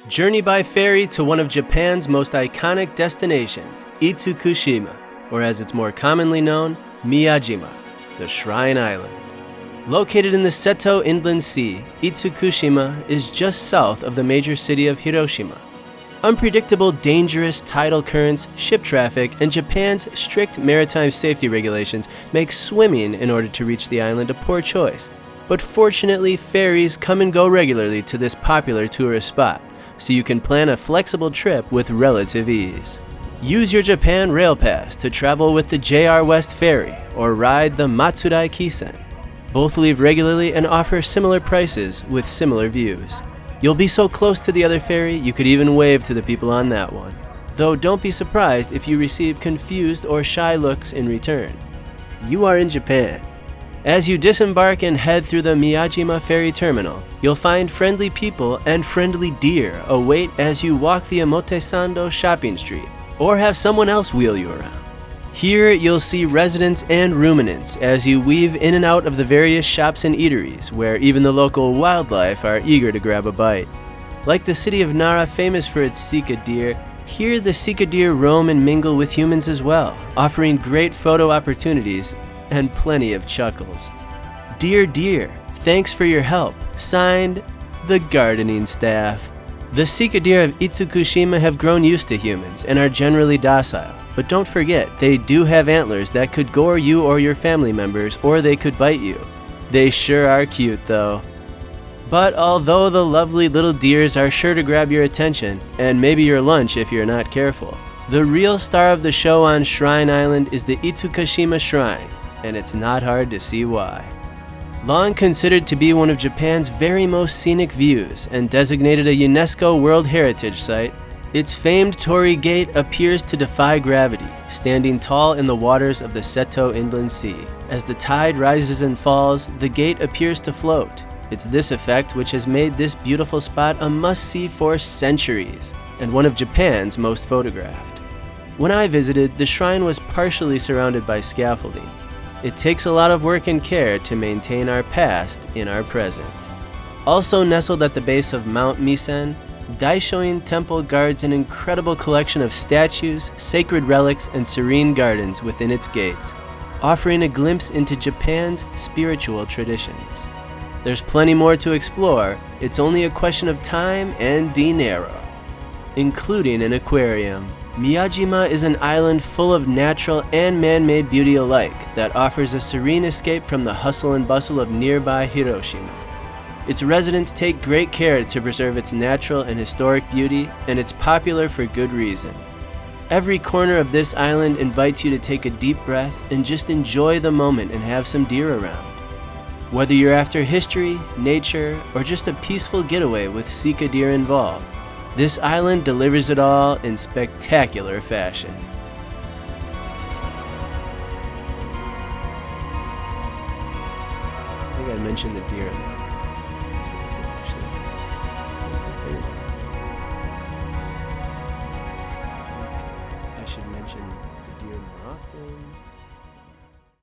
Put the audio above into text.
Journey by ferry to one of Japan's most iconic destinations, Itsukushima, or as it's more commonly known, Miyajima, the Shrine Island. Located in the Seto Inland Sea, Itsukushima is just south of the major city of Hiroshima. Unpredictable, dangerous tidal currents, ship traffic, and Japan's strict maritime safety regulations make swimming in order to reach the island a poor choice. But fortunately, ferries come and go regularly to this popular tourist spot, so you can plan a flexible trip with relative ease. Use your Japan Rail Pass to travel with the JR West Ferry or ride the Matsurai Kisen. Both leave regularly and offer similar prices with similar views. You'll be so close to the other ferry, you could even wave to the people on that one. Though don't be surprised if you receive confused or shy looks in return. You are in Japan. As you disembark and head through the Miyajima ferry terminal, you'll find friendly people and friendly deer await as you walk the Omotesando shopping street, or have someone else wheel you around. Here you'll see residents and ruminants as you weave in and out of the various shops and eateries, where even the local wildlife are eager to grab a bite. Like the city of Nara, famous for its sika deer, here the sika deer roam and mingle with humans as well, offering great photo opportunities and plenty of chuckles. Dear deer, thanks for your help. Signed, the gardening staff. The sika deer of Itsukushima have grown used to humans and are generally docile, but don't forget, they do have antlers that could gore you or your family members, or they could bite you. They sure are cute though. But although the lovely little deers are sure to grab your attention, and maybe your lunch if you're not careful, the real star of the show on Shrine Island is the Itsukushima Shrine, and it's not hard to see why. Long considered to be one of Japan's very most scenic views and designated a UNESCO World Heritage Site, its famed torii gate appears to defy gravity, standing tall in the waters of the Seto Inland Sea. As the tide rises and falls, the gate appears to float. It's this effect which has made this beautiful spot a must-see for centuries, and one of Japan's most photographed. When I visited, the shrine was partially surrounded by scaffolding. It takes a lot of work and care to maintain our past in our present. Also nestled at the base of Mount Misen, Daishoin Temple guards an incredible collection of statues, sacred relics, and serene gardens within its gates, offering a glimpse into Japan's spiritual traditions. There's plenty more to explore. It's only a question of time and dinero, including an aquarium. Miyajima is an island full of natural and man-made beauty alike that offers a serene escape from the hustle and bustle of nearby Hiroshima. Its residents take great care to preserve its natural and historic beauty, and it's popular for good reason. Every corner of this island invites you to take a deep breath and just enjoy the moment and have some deer around. Whether you're after history, nature, or just a peaceful getaway with sika deer involved, this island delivers it all in spectacular fashion. I think I mentioned the deer enough. I should mention the deer more often.